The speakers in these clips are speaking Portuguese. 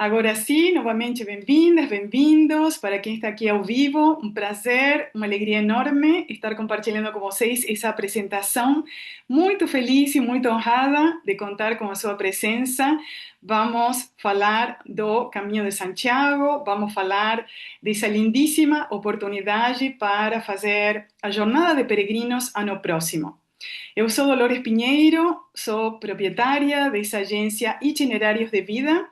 Agora sim, novamente bem-vindas, bem-vindos. Para quem está aqui ao vivo, um prazer, uma alegria enorme estar compartilhando com vocês essa apresentação. Muito feliz e muito honrada de contar com a sua presença. Vamos falar do Caminho de Santiago, vamos falar dessa lindíssima oportunidade para fazer a jornada de peregrinos ano próximo. Eu sou Dolores Pinheiro, sou proprietária dessa agência Itinerários de Vida.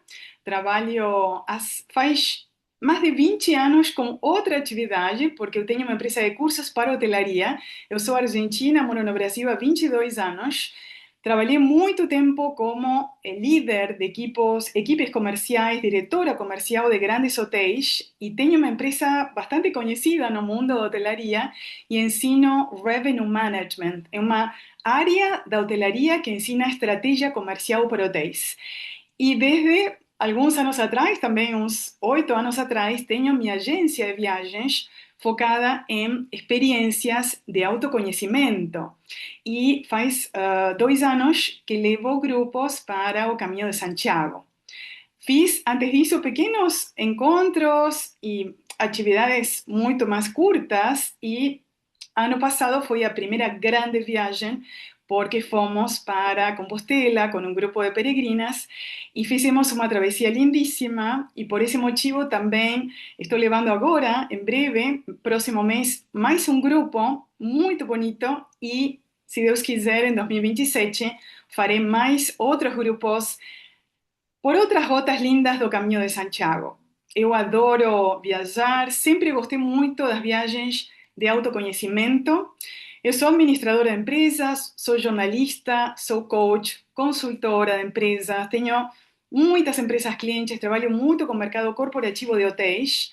Trabalho faz mais de 20 anos com outra atividade, porque eu tenho uma empresa de cursos para hotelaria. Eu sou argentina, moro no Brasil há 22 anos. Trabalhei muito tempo como líder de equipes comerciais, diretora comercial de grandes hotéis e tenho uma empresa bastante conhecida no mundo da hotelaria e ensino Revenue Management. É uma área da hotelaria que ensina estratégia comercial para hotéis. E desde alguns anos atrás, também uns 8 anos atrás, tenho minha agência de viagens focada em experiências de autoconhecimento. E faz 2 anos que levo grupos para o Caminho de Santiago. Fiz, antes disso, pequenos encontros e atividades muito mais curtas e ano passado foi a primeira grande viagem porque fomos para Compostela com um grupo de peregrinas e fizemos uma travessia lindíssima e por esse motivo também estou levando agora, em breve, próximo mês, mais um grupo muito bonito e, se Deus quiser, em 2027 farei mais outros grupos por outras rotas lindas do Caminho de Santiago. Eu adoro viajar, sempre gostei muito das viagens de autoconhecimento. Eu sou administradora de empresas, sou jornalista, sou coach, consultora de empresas, tenho muitas empresas clientes, trabalho muito com o mercado corporativo de hotéis.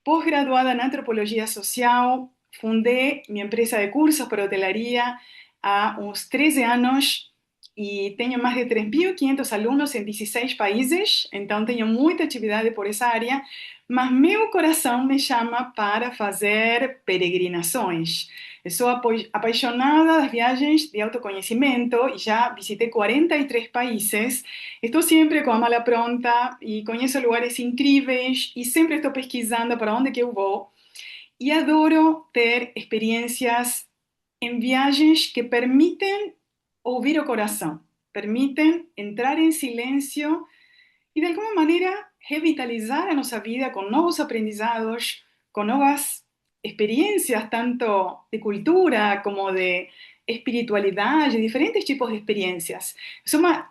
Pós-graduada em antropologia social, fundei minha empresa de cursos para hotelaria há uns 13 anos e tenho mais de 3.500 alunos em 16 países, então tenho muita atividade por essa área, mas meu coração me chama para fazer peregrinações. Eu sou apaixonada das viagens de autoconhecimento e já visitei 43 países. Estou sempre com a mala pronta e conheço lugares incríveis e sempre estou pesquisando para onde que eu vou. E adoro ter experiências em viagens que permitem ouvir o coração, permitem entrar em silêncio e, de alguma maneira, revitalizar a nossa vida com novos aprendizados, com novas experiências, tanto de cultura como de espiritualidade, diferentes tipos de experiências. Sou uma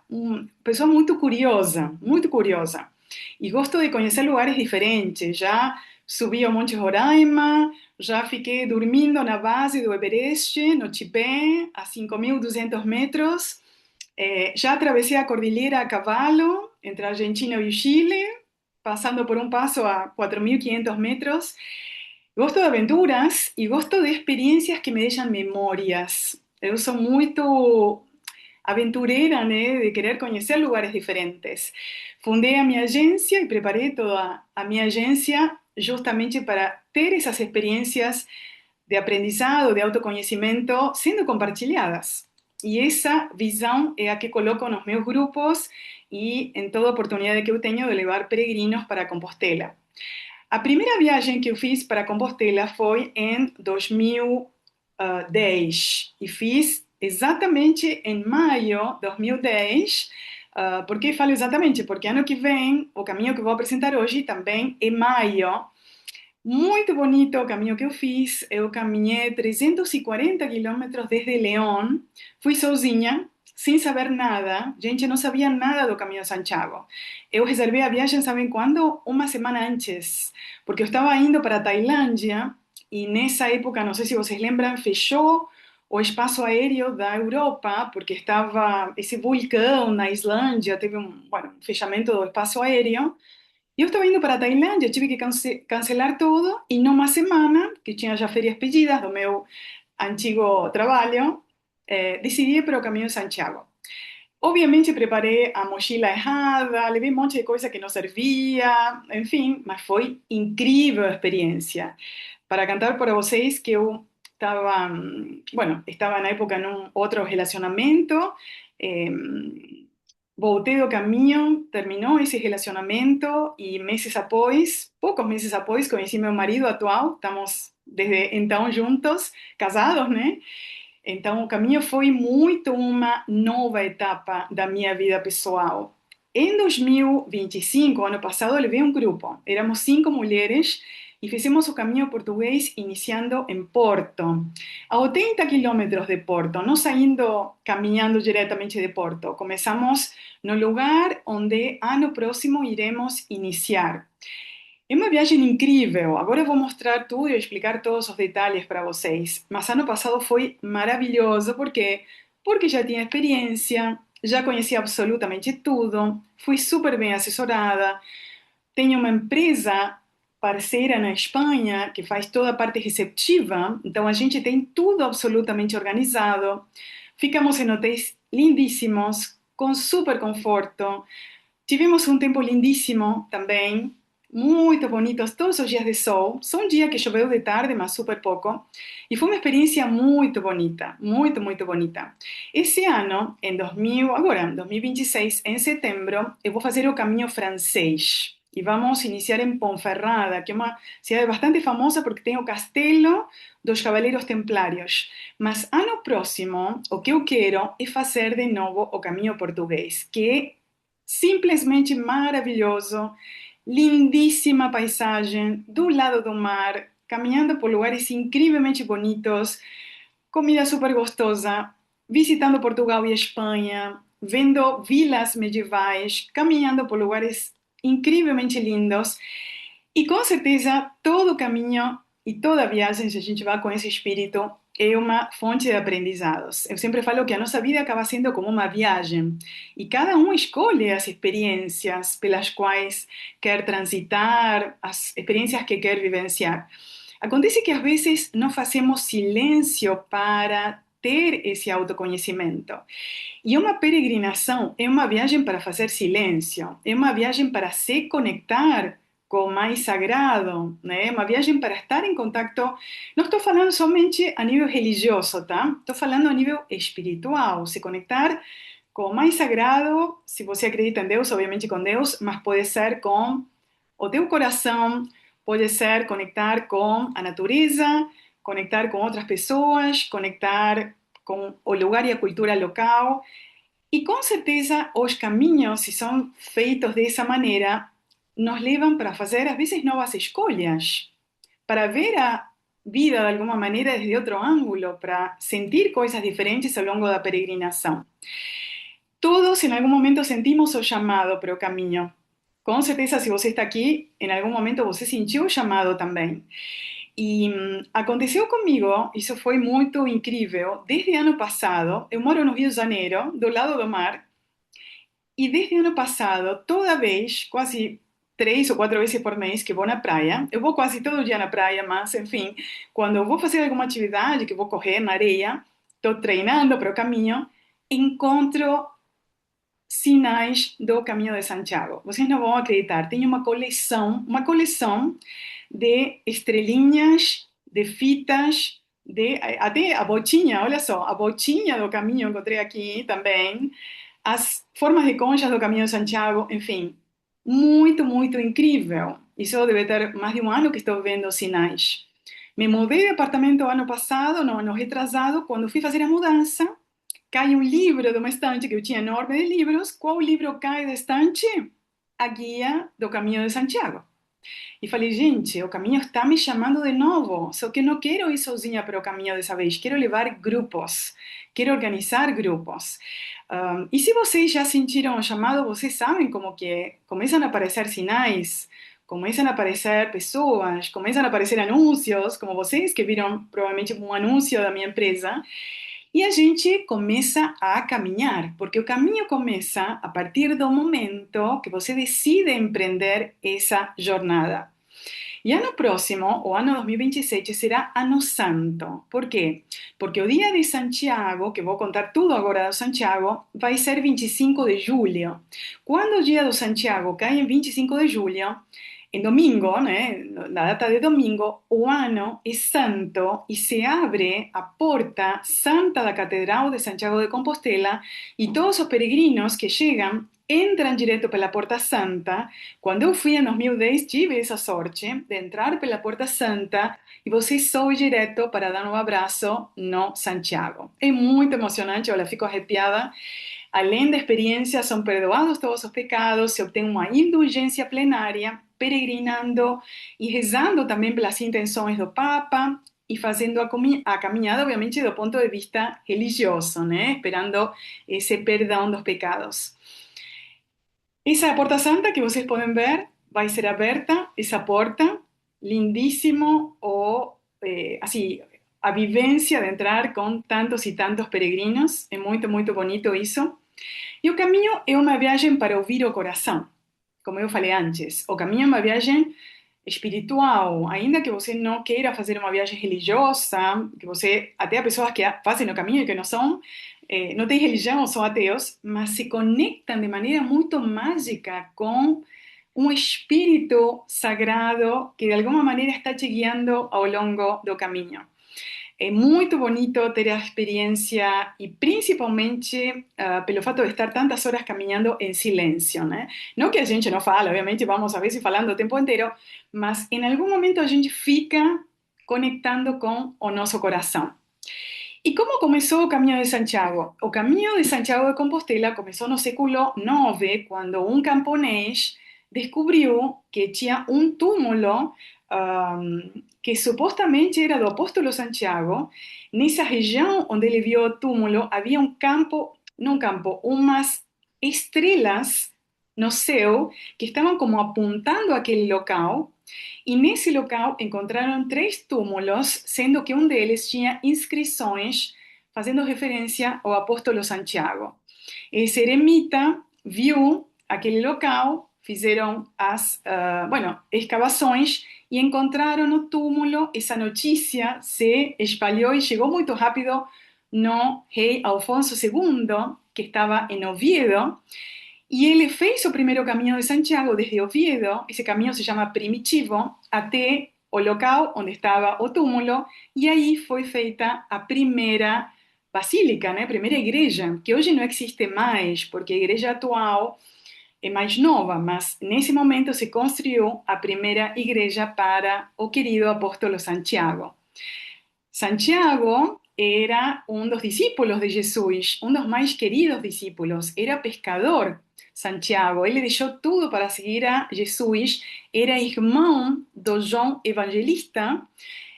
pessoa muito curiosa, muito curiosa. E gosto de conhecer lugares diferentes. Já subi ao Monte Roraima, já fiquei dormindo na base do Everest, no Chipé, a 5.200 metros. Já atravessei a cordilheira a cavalo, entre a Argentina e o Chile, passando por um passo a 4.500 metros. Gosto de aventuras e gosto de experiências que me deixam memórias. Eu sou muito aventureira, né, de querer conhecer lugares diferentes. Fundei a minha agência e preparei toda a minha agência justamente para ter essas experiências de aprendizado, de autoconhecimento sendo compartilhadas. E essa visão é a que coloco nos meus grupos e em toda oportunidade que eu tenho de levar peregrinos para Compostela. A primeira viagem que eu fiz para Compostela foi em 2010 e fiz exatamente em maio de 2010. Por que falo exatamente? Porque ano que vem, o caminho que vou apresentar hoje também é maio. Muito bonito o caminho que eu fiz. Eu caminhei 340 quilômetros desde León. Fui sozinha, sem saber nada. Gente, eu não sabia nada do Caminho de Santiago. Eu reservei a viagem, sabem quando? Uma semana antes, porque eu estava indo para a Tailândia e nessa época, não sei se vocês lembram, fechou o espaço aéreo da Europa, porque estava esse vulcão na Islândia, teve um fechamento do espaço aéreo. Eu estava indo para a Tailândia, tive que cancelar tudo e numa semana, que tinha já férias pedidas do meu antigo trabalho, decidi ir para o Caminho de Santiago. Obviamente preparei a mochila errada, levei um monte de coisa que não servia, enfim, mas foi incrível a experiência. Para cantar para vocês que eu estava, bueno, estava na época num outro relacionamento, eh, Voltei do caminho, terminou esse relacionamento e meses após, poucos meses após, conheci meu marido atual. Estamos desde então juntos, casados, né? Então, o caminho foi muito uma nova etapa da minha vida pessoal. Em 2025, ano passado, eu levei um grupo. Éramos 5 mulheres e fizemos o caminho português iniciando em Porto, a 80 quilômetros de Porto, não saindo caminhando diretamente de Porto. Começamos no lugar onde ano próximo iremos iniciar. É uma viagem incrível. Agora eu vou mostrar tudo e explicar todos os detalhes para vocês. Mas ano passado foi maravilhoso porque já tinha experiência, já conhecia absolutamente tudo, fui super bem assessorada, tenho uma empresa parceira na Espanha que faz toda a parte receptiva, então a gente tem tudo absolutamente organizado. Ficamos em hotéis lindíssimos, com super conforto. Tivemos um tempo lindíssimo também, muito bonitos, todos os dias de sol. Só um dia que choveu de tarde, mas super pouco. E foi uma experiência muito bonita, muito, muito bonita. Esse ano, agora, em 2026, em setembro, eu vou fazer o caminho francês. E vamos iniciar em Ponferrada, que é uma cidade bastante famosa porque tem o Castelo dos Cavaleiros Templários. Mas ano próximo, o que eu quero é fazer de novo o caminho português, que é simplesmente maravilhoso, lindíssima paisagem, do lado do mar, caminhando por lugares incrivelmente bonitos, comida super gostosa, visitando Portugal e Espanha, vendo vilas medievais, caminhando por lugares incrivelmente lindos. E com certeza todo o caminho e toda a viagem, se a gente vai com esse espírito, é uma fonte de aprendizados. Eu sempre falo que a nossa vida acaba sendo como uma viagem e cada um escolhe as experiências pelas quais quer transitar, as experiências que quer vivenciar. Acontece que às vezes não fazemos silêncio para ter esse autoconhecimento. E uma peregrinação é uma viagem para fazer silêncio, é uma viagem para se conectar com o mais sagrado, né? Uma viagem para estar em contato. Não estou falando somente a nível religioso, tá? Estou falando a nível espiritual, se conectar com o mais sagrado, se você acredita em Deus, obviamente com Deus, mas pode ser com o teu coração, pode ser conectar com a natureza, conectar com outras pessoas, conectar com o lugar e a cultura local. E com certeza os caminhos, se são feitos dessa maneira, nos levam para fazer, às vezes, novas escolhas, para ver a vida de alguma maneira desde outro ângulo, para sentir coisas diferentes ao longo da peregrinação. Todos en algún momento sentimos o chamado para o caminho. Com certeza, se você está aqui, em algum momento você sentiu o chamado também. E aconteceu comigo, isso foi muito incrível. Desde ano passado, eu moro no Rio de Janeiro, do lado do mar, e desde ano passado, toda vez, quase 3 ou 4 vezes por mês que vou na praia, eu vou quase todo dia na praia, mas enfim, quando eu vou fazer alguma atividade, que vou correr na areia, estou treinando para o caminho, encontro sinais do Caminho de Santiago. Vocês não vão acreditar, tem uma coleção de estrelinhas, de fitas, até a botinha, olha só, a botinha do caminho eu encontrei aqui também, as formas de conchas do Caminho de Santiago, enfim, muito, muito incrível. Isso deve ter mais de um ano que estou vendo sinais. Me mudei de apartamento ano passado, no ano retrasado, quando fui fazer a mudança, cai um livro de uma estante que eu tinha enorme de livros. Qual livro cai da estante? A Guia do Caminho de Santiago. E falei, gente, o caminho está me chamando de novo, só que não quero ir sozinha para o caminho dessa vez, quero levar grupos, quero organizar grupos. E se vocês já sentiram o chamado, vocês sabem como que é. Começam a aparecer sinais, começam a aparecer pessoas, começam a aparecer anúncios, como vocês que viram provavelmente um anúncio da minha empresa, e a gente começa a caminhar, porque o caminho começa a partir do momento que você decide empreender essa jornada. E ano próximo, o ano 2027, será ano santo. Por quê? Porque o dia de Santiago, que vou contar tudo agora do Santiago, vai ser 25 de julho. Quando o dia do Santiago cai em 25 de julho, em domingo, né, na data de domingo, o ano é santo e se abre a porta santa da Catedral de Santiago de Compostela e todos os peregrinos que chegam entram direto pela Porta Santa. Quando eu fui em 2010, tive essa sorte de entrar pela Porta Santa e você sobe direto para dar um abraço no Santiago. É muito emocionante, olha, fico arrepiada. Além da experiência, são perdoados todos os pecados, se obtém uma indulgência plenária, peregrinando e rezando também pelas intenções do Papa e fazendo a caminhada, obviamente, do ponto de vista religioso, né? Esperando esse perdão dos pecados. Essa é a Porta Santa que vocês podem ver, vai ser aberta essa porta, lindíssimo, assim, a vivência de entrar com tantos e tantos peregrinos, é muito, muito bonito isso. E o caminho é uma viagem para ouvir o coração, como eu falei antes. O caminho é uma viagem espiritual, ainda que você não queira fazer uma viagem religiosa, que você, até há pessoas que fazem o caminho e que não são, não têm religião, são ateus, mas se conectam de maneira muito mágica com um espírito sagrado que de alguma maneira está te guiando ao longo do caminho. É muito bonito ter a experiência e principalmente pelo fato de estar tantas horas caminhando em silêncio, né? Não que a gente não fala, obviamente vamos a vezes falando o tempo inteiro, mas em algum momento a gente fica conectando com o nosso coração. E como começou o Caminho de Santiago? O Caminho de Santiago de Compostela começou no século IX, quando um camponês descobriu que tinha um túmulo que supostamente era do apóstolo Santiago. Nessa região onde ele viu o túmulo, havia um campo, não um campo, umas estrelas no céu que estavam como apontando aquele local. E nesse local encontraram três túmulos, sendo que um deles tinha inscrições fazendo referência ao apóstolo Santiago. Esse eremita viu aquele local, fizeram as escavações e encontraram no túmulo. Essa notícia se espalhou e chegou muito rápido no rei Alfonso II, que estava em Oviedo, e ele fez o primeiro caminho de Santiago desde Oviedo. Esse caminho se chama Primitivo, até o local onde estava o túmulo, e aí foi feita a primeira basílica, né? A primeira igreja, que hoje não existe mais, porque a igreja atual é mais nova, mas nesse momento se construiu a primeira igreja para o querido apóstolo Santiago. Santiago era um dos discípulos de Jesus, um dos mais queridos discípulos, era pescador. Santiago, ele deixou tudo para seguir a Jesus, era irmão do João Evangelista,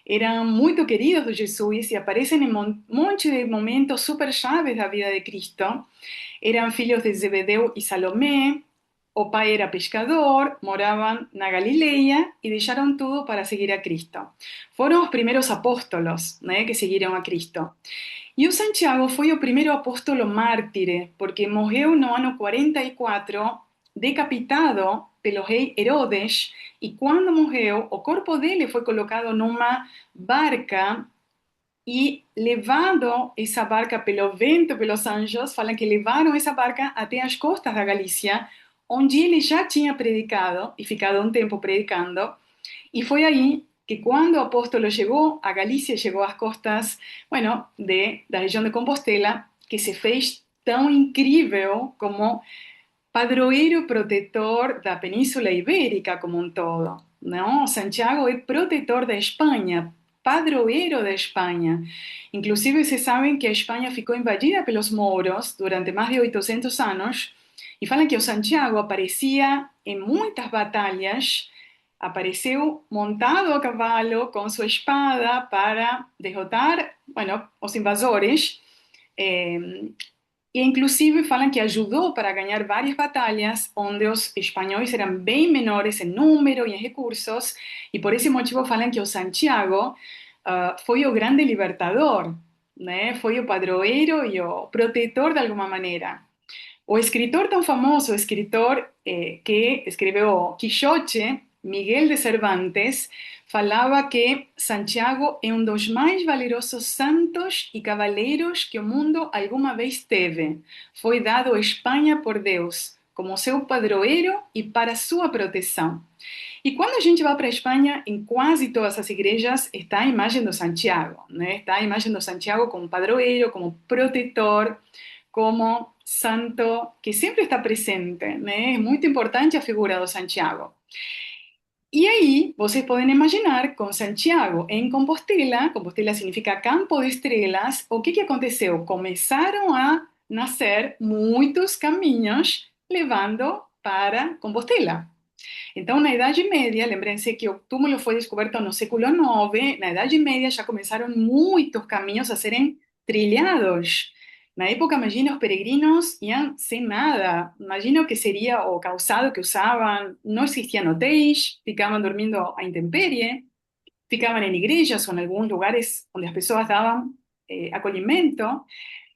eram muito queridos de Jesus e aparecem em um monte de momentos super chaves da vida de Cristo. Eram filhos de Zebedeu e Salomé, o pai era pescador, moravam na Galileia e deixaram tudo para seguir a Cristo. Foram os primeiros apóstolos, né, que seguiram a Cristo. E o Santiago foi o primeiro apóstolo mártir, porque morreu no ano 44, decapitado pelo rei Herodes, e quando morreu, o corpo dele foi colocado numa barca e levado essa barca pelo vento, pelos anjos, falam que levaram essa barca até as costas da Galícia, onde ele já tinha predicado e ficado um tempo predicando, e foi aí que quando o apóstolo chegou a Galícia, chegou às costas, da região de Compostela, que se fez tão incrível como padroeiro protetor da Península Ibérica como um todo, não? Santiago é protetor da Espanha, padroeiro da Espanha. Inclusive, vocês sabem que a Espanha ficou invadida pelos mouros durante mais de 800 anos, e falam que o Santiago aparecia em muitas batalhas, apareceu montado a cavalo com sua espada para derrotar, os invasores. E inclusive falam que ajudou para ganhar várias batalhas onde os espanhóis eram bem menores em número e em recursos, e por esse motivo falam que o Santiago foi o grande libertador, né? Foi o padroeiro e o protetor de alguma maneira. O escritor tão famoso, o escritor que escreveu Quixote, Miguel de Cervantes, falava que Santiago é um dos mais valerosos santos e cavaleiros que o mundo alguma vez teve. Foi dado à Espanha por Deus. como seu padroeiro e para sua proteção. E quando a gente vai para a Espanha, em quase todas as igrejas está a imagem do Santiago, né? Está a imagem do Santiago como padroeiro, como protetor, como santo, que sempre está presente, né? É muito importante a figura do Santiago. E aí, vocês podem imaginar, com Santiago em Compostela, Compostela significa campo de estrelas, o que que aconteceu? Começaram a nascer muitos caminhos levando para Compostela. Então, na Idade Média, lembrem-se que o túmulo foi descoberto no século IX, na Idade Média já começaram muitos caminhos a serem trilhados. Na época, imagina, os peregrinos iam sem nada. Imagina o que seria o calçado que usavam. Não existiam hotéis, ficavam dormindo à intempérie, ficavam em igrejas ou em alguns lugares onde as pessoas davam acolhimento.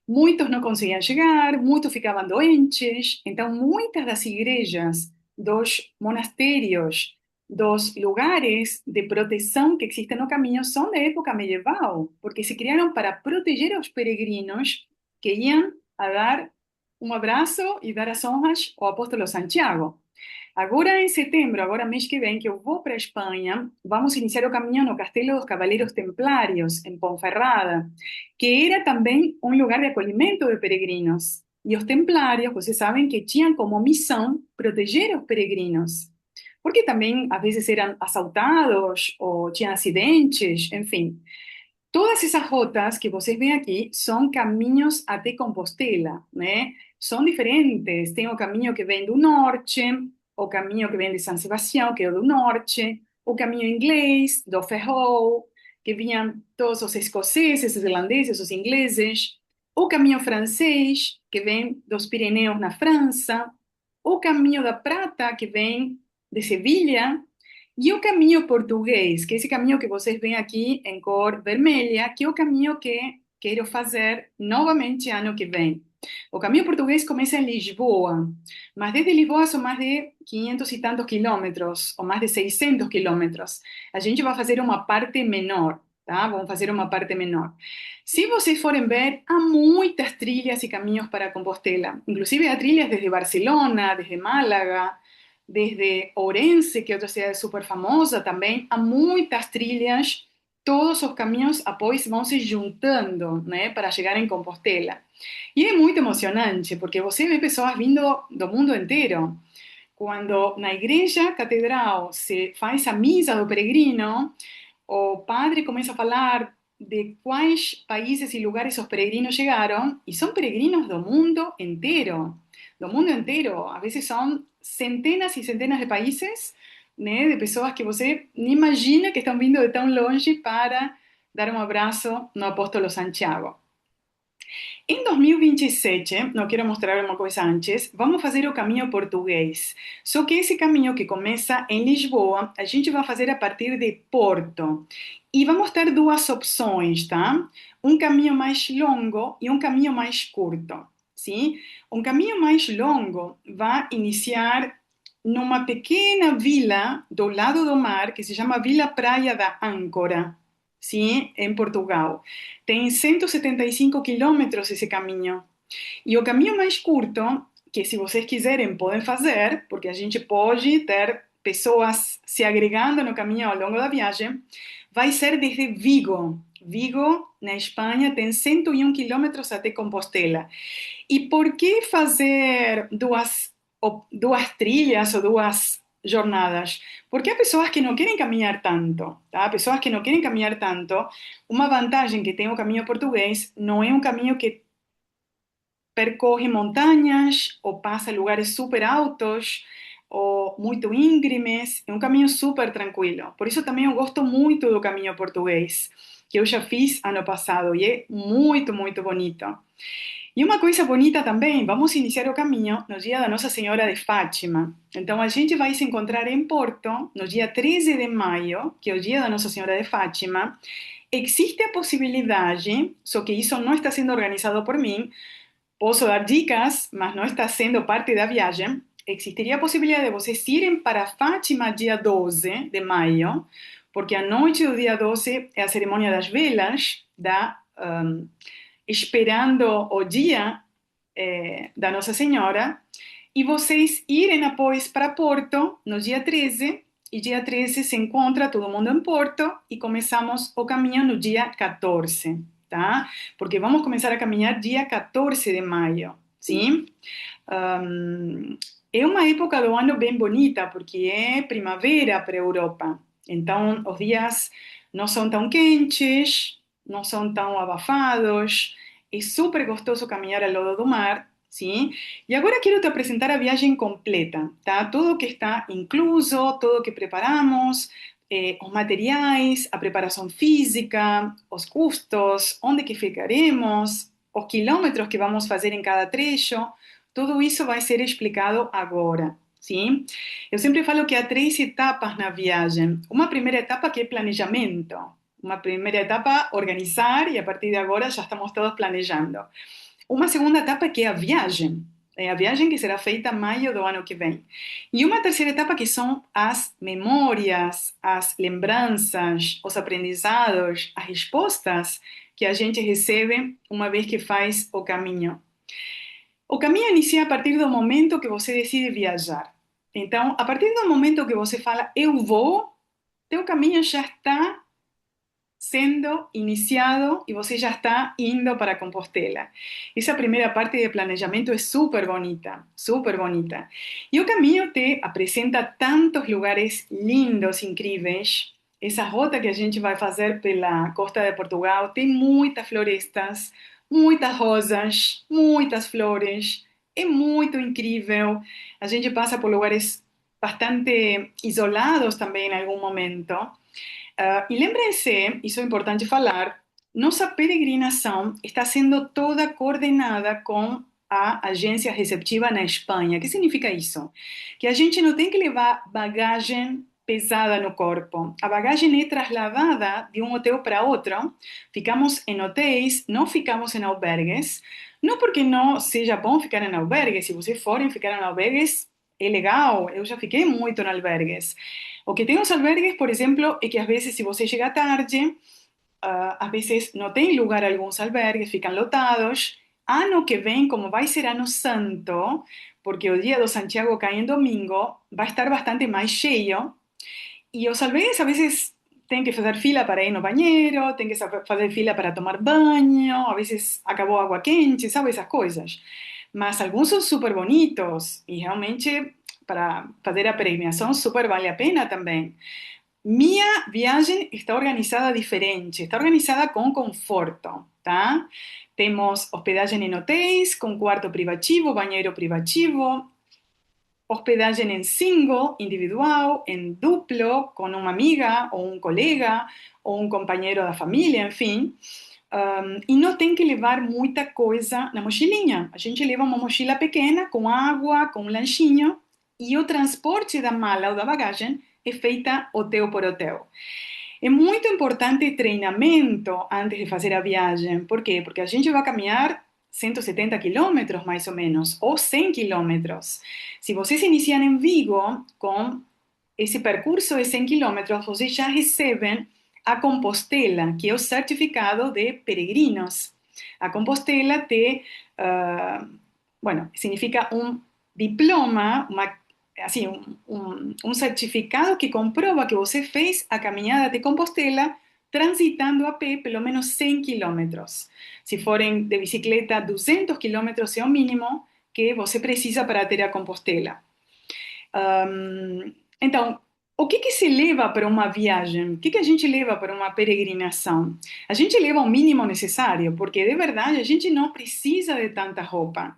Muitos não conseguiam chegar, muitos ficavam doentes. Então, muitas das igrejas, dos monastérios, dos lugares de proteção que existem no caminho são da época medieval, porque se criaram para proteger os peregrinos que iam a dar um abraço e dar as honras ao apóstolo Santiago. Agora em setembro, agora mês que vem, que eu vou para a Espanha, vamos iniciar o caminho no Castelo dos Cavaleiros Templários, em Ponferrada, que era também um lugar de acolhimento de peregrinos. E os templários, vocês sabem que tinham como missão proteger os peregrinos, porque também às vezes eram assaltados ou tinham acidentes, enfim. Todas essas rotas que vocês veem aqui são caminhos até Compostela, né? São diferentes. Tem o caminho que vem do norte, o caminho que vem de San Sebastião, que é o do norte, o caminho inglês, do Ferrol, que vinham todos os escoceses, os irlandeses, os ingleses, o caminho francês, que vem dos Pirineus na França, o caminho da Prata, que vem de Sevilha, e o caminho português, que é esse caminho que vocês veem aqui em cor vermelha, que é o caminho que quero fazer novamente ano que vem. O caminho português começa em Lisboa, mas desde Lisboa são mais de 500 e tantos quilômetros, ou mais de 600 quilômetros. A gente vai fazer uma parte menor, tá? Vamos fazer uma parte menor. Se vocês forem ver, há muitas trilhas e caminhos para Compostela. Inclusive há trilhas desde Barcelona, desde Málaga, desde Ourense, que é outra cidade super famosa também, há muitas trilhas, todos os caminhos após vão se juntando, né, para chegar em Compostela. E é muito emocionante, porque você vê pessoas vindo do mundo inteiro. Quando na igreja catedral se faz a missa do peregrino, o padre começa a falar de quais países e lugares os peregrinos chegaram, e são peregrinos do mundo inteiro. Do mundo inteiro. Às vezes são centenas e centenas de países, né, de pessoas que você nem imagina que estão vindo de tão longe para dar um abraço no apóstolo Santiago. Em 2027, não quero mostrar uma coisa antes, vamos fazer o caminho português. Só que esse caminho que começa em Lisboa, a gente vai fazer a partir de Porto. E vamos ter duas opções, tá? Um caminho mais longo e um caminho mais curto, sim? Um caminho mais longo vai iniciar numa pequena vila do lado do mar que se chama Vila Praia da Âncora, sim, em Portugal. Tem 175 quilômetros esse caminho. E o caminho mais curto, que se vocês quiserem podem fazer, porque a gente pode ter pessoas se agregando no caminho ao longo da viagem, vai ser desde Vigo. Vigo, na Espanha, tem 101 quilômetros até Compostela. E por que fazer duas trilhas ou duas jornadas? Porque há pessoas que não querem caminhar tanto, tá? Pessoas que não querem caminhar tanto. Uma vantagem que tem o caminho português não é um caminho que percorre montanhas ou passa lugares super altos ou muito íngremes, é um caminho super tranquilo. Por isso também eu gosto muito do caminho português, que eu já fiz ano passado e é muito, muito bonito. E uma coisa bonita também, vamos iniciar o caminho no dia da Nossa Senhora de Fátima. Então a gente vai se encontrar em Porto no dia 13 de maio, que é o dia da Nossa Senhora de Fátima. Existe a possibilidade, só que isso não está sendo organizado por mim, posso dar dicas, mas não está sendo parte da viagem. Existiria a possibilidade de vocês irem para Fátima dia 12 de maio, porque a noite do dia 12 é a cerimônia das velas, esperando o dia da Nossa Senhora. e vocês irem após para Porto no dia 13, e dia 13 se encontra todo mundo em Porto e começamos o caminho no dia 14, tá? Porque vamos começar a caminhar dia 14 de maio, sim? Um, é uma época do ano bem bonita, porque é primavera para a Europa. Então, os dias não são tão quentes, não são tão abafados, é super gostoso caminhar ao lado do mar, sim? E agora quero te apresentar a viagem completa, tá? Tudo que está incluso, tudo que preparamos, os materiais, a preparação física, os custos, onde que ficaremos, os quilômetros que vamos fazer em cada trecho, tudo isso vai ser explicado agora, sim? Eu sempre falo que há três etapas na viagem. Uma primeira etapa que é planejamento. Uma primeira etapa, organizar, e a partir de agora já estamos todos planejando. Uma segunda etapa que é a viagem. É a viagem que será feita em maio do ano que vem. E uma terceira etapa que são as memórias, as lembranças, os aprendizados, as respostas que a gente recebe uma vez que faz o caminho. O caminho inicia a partir do momento que você decide viajar. Então, a partir do momento que você fala, eu vou, teu caminho já está sendo iniciado e você já está indo para Compostela. Essa primeira parte de planejamento é super bonita, super bonita. E o caminho te apresenta tantos lugares lindos, incríveis. Essa rota que a gente vai fazer pela costa de Portugal tem muitas florestas, muitas rosas, muitas flores. É muito incrível. A gente passa por lugares bastante isolados também em algum momento. E lembrem-se, isso é importante falar, nossa peregrinação está sendo toda coordenada com a agência receptiva na Espanha. O que significa isso? Que a gente não tem que levar bagagem pesada no corpo. A bagagem é trasladada de um hotel para outro. Ficamos em hotéis, não ficamos em albergues. Não porque não seja bom ficar em albergues. Se vocês forem ficar em albergues, é legal. Eu já fiquei muito em albergues. O que tem os albergues, por exemplo, é que às vezes, se você chega tarde, às vezes não tem lugar alguns albergues, ficam lotados. Ano que vem, como vai ser ano santo, porque o dia do Santiago cai em domingo, vai estar bastante mais cheio. E os albergues, a vezes, têm que fazer fila para ir no banheiro, tem que fazer fila para tomar banho, a vezes acabou a água quente, sabe, essas coisas. Mas alguns são super bonitos e realmente para fazer a peregrinação super vale a pena também. Minha viagem está organizada diferente, está organizada com conforto, tá? Temos hospedagem em hotéis, com quarto privativo, banheiro privativo, hospedagem em single, individual, em duplo, com uma amiga ou um colega ou um companheiro da família, enfim. E não tem que levar muita coisa na mochilinha. A gente leva uma mochila pequena com água, com um lanchinho, e o transporte da mala ou da bagagem é feita hotel por hotel. É muito importante treinamento antes de fazer a viagem. Por quê? Porque a gente vai caminhar 170 quilômetros, mais ou menos, ou 100 quilômetros. Se vocês iniciam em Vigo com esse percurso de 100 quilômetros, vocês já recebem a Compostela, que é o certificado de peregrinos. A Compostela bueno, significa um diploma, assim, um certificado que comprova que você fez a caminhada de Compostela transitando a pé pelo menos 100 quilômetros. Se forem de bicicleta, 200 quilômetros é o mínimo que você precisa para ter a Compostela. Então, o que que se leva para uma viagem? O que que a gente leva para uma peregrinação? A gente leva o mínimo necessário, porque de verdade a gente não precisa de tanta roupa.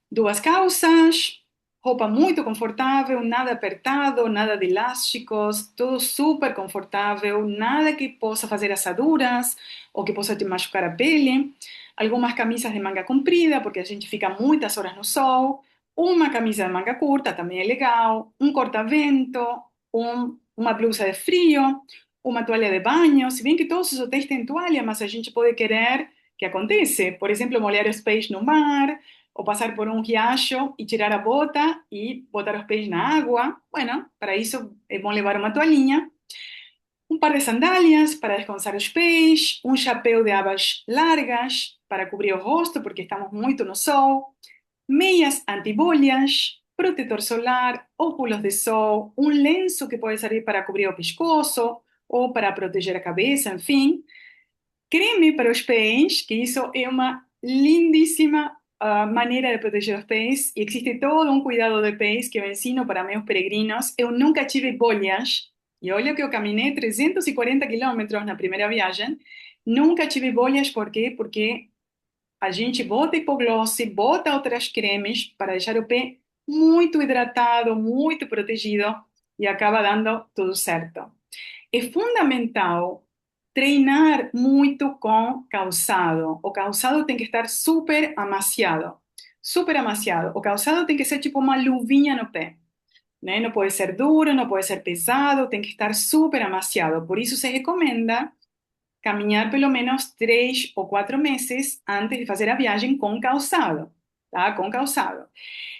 Duas calças, roupa muito confortável, nada apertado, nada de elásticos, tudo super confortável, nada que possa fazer assaduras ou que possa te machucar a pele. Algumas camisas de manga comprida, porque a gente fica muitas horas no sol. Uma camisa de manga curta também é legal. Um corta-vento, uma blusa de frio, uma toalha de banho. Se bem que todos os hotéis têm toalha, mas a gente pode querer que acontece. Por exemplo, molhar os pés no mar, ou passar por um riacho e tirar a bota e botar os pés na água. Bueno, para isso é bom levar uma toalhinha. Um par de sandálias para descansar os pés, um chapéu de abas largas para cobrir o rosto, porque estamos muito no sol, meias antibolhas, protetor solar, óculos de sol, um lenço que pode servir para cobrir o pescoço ou para proteger a cabeça, enfim. Creme para os pés, que isso é uma lindíssima maneira de proteger os pés, e existe todo um cuidado de pés que eu ensino para meus peregrinos. Eu nunca tive bolhas, e olha que eu caminhei 340 quilômetros na primeira viagem, nunca tive bolhas, por quê? Porque a gente bota hipoglosse, bota outras cremes para deixar o pé muito hidratado, muito protegido, e acaba dando tudo certo. É fundamental treinar muito com calçado. O calçado tem que estar super amaciado. Super amaciado. O calçado tem que ser tipo uma luvinha no pé, né? Não pode ser duro, não pode ser pesado, tem que estar super amaciado. Por isso se recomenda caminhar pelo menos 3 ou 4 meses antes de fazer a viagem com calçado, tá? Com calçado.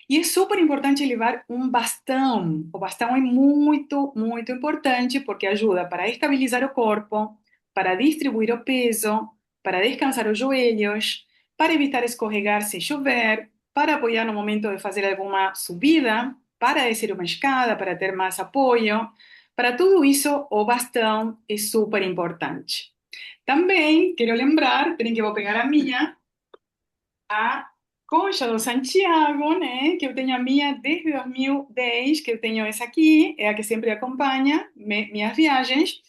E é super importante levar um bastão. O bastão é muito, muito importante porque ajuda para estabilizar o corpo, para distribuir o peso, para descansar os joelhos, para evitar escorregar se chover, para apoiar no momento de fazer alguma subida, para descer uma escada, para ter mais apoio. Para tudo isso, o bastão é super importante. Também quero lembrar, peraí que eu vou pegar a minha, a Concha do Santiago, né? Que eu tenho a minha desde 2010, que eu tenho essa aqui, é a que sempre acompanha minhas viagens.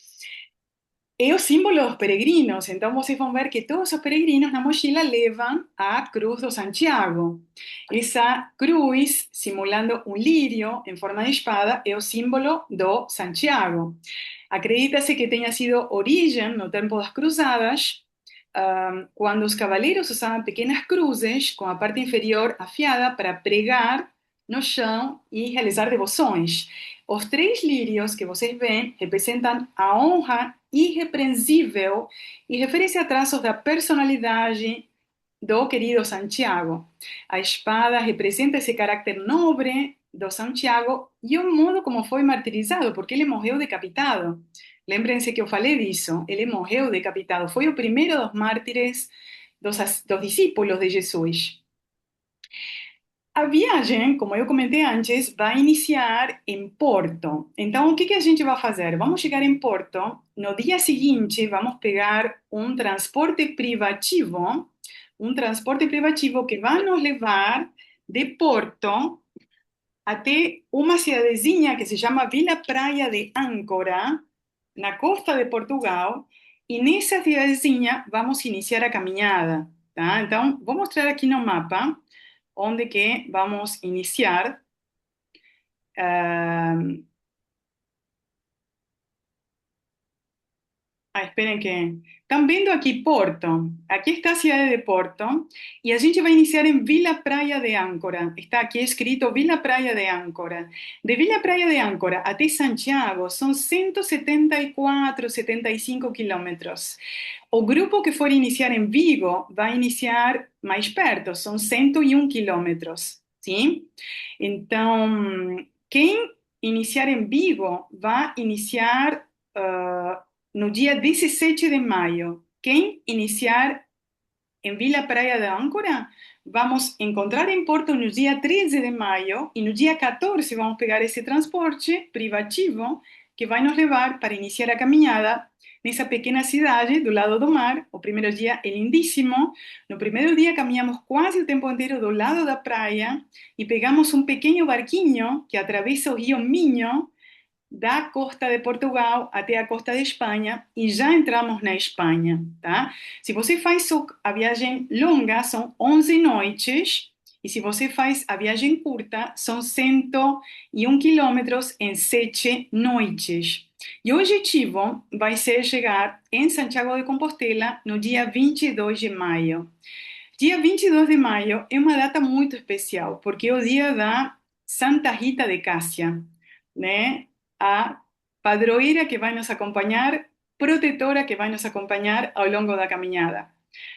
É o símbolo dos peregrinos, então vocês vão ver que todos os peregrinos na mochila levam a Cruz do Santiago. Essa cruz, simulando um lírio em forma de espada, é o símbolo do Santiago. Acredita-se que tenha sido origem, no tempo das cruzadas, quando os cavaleiros usavam pequenas cruzes com a parte inferior afiada para pregar no chão e realizar devoções. Os 3 lírios que vocês veem representam a honra irrepreensível e referem-se a traços da personalidade do querido Santiago. A espada representa esse caráter nobre do Santiago e o modo como foi martirizado, porque ele morreu decapitado. Lembrem-se que eu falei disso. Ele morreu decapitado. Foi o primeiro dos mártires dos discípulos de Jesus. A viagem, como eu comentei antes, vai iniciar em Porto. Então, o que que a gente vai fazer? Vamos chegar em Porto. No dia seguinte, vamos pegar um transporte privativo que vai nos levar de Porto até uma cidadezinha que se chama Vila Praia de Âncora, na costa de Portugal, e nessa cidadezinha vamos iniciar a caminhada, tá? Então, vou mostrar aqui no mapa onde que vamos iniciar. Ah, esperen que... Estão vendo aqui Porto? Aqui está a cidade de Porto e a gente vai iniciar em Vila Praia de Âncora. Está aqui escrito Vila Praia de Âncora. De Vila Praia de Âncora até Santiago são 174, 75 quilômetros. O grupo que for iniciar em Vigo vai iniciar mais perto, são 101 quilômetros, sim? Então, quem iniciar em Vigo vai iniciar no dia 17 de maio. Quem iniciar em Vila Praia de Âncora, vamos encontrar em Porto no dia 13 de maio e no dia 14 vamos pegar esse transporte privativo que vai nos levar para iniciar a caminhada nessa pequena cidade do lado do mar. O primeiro dia é lindíssimo. No primeiro dia caminhamos quase o tempo inteiro do lado da praia e pegamos um pequeno barquinho que atravessa o rio Minho da costa de Portugal até a costa de Espanha e já entramos na Espanha, tá? Se você faz a viagem longa, são 11 noites, e se você faz a viagem curta, são 101 quilômetros em 7 noites. E o objetivo vai ser chegar em Santiago de Compostela no dia 22 de maio. Dia 22 de maio é uma data muito especial, porque é o dia da Santa Rita de Cássia, né? A padroeira que vai nos acompanhar, protetora que vai nos acompanhar ao longo da caminhada.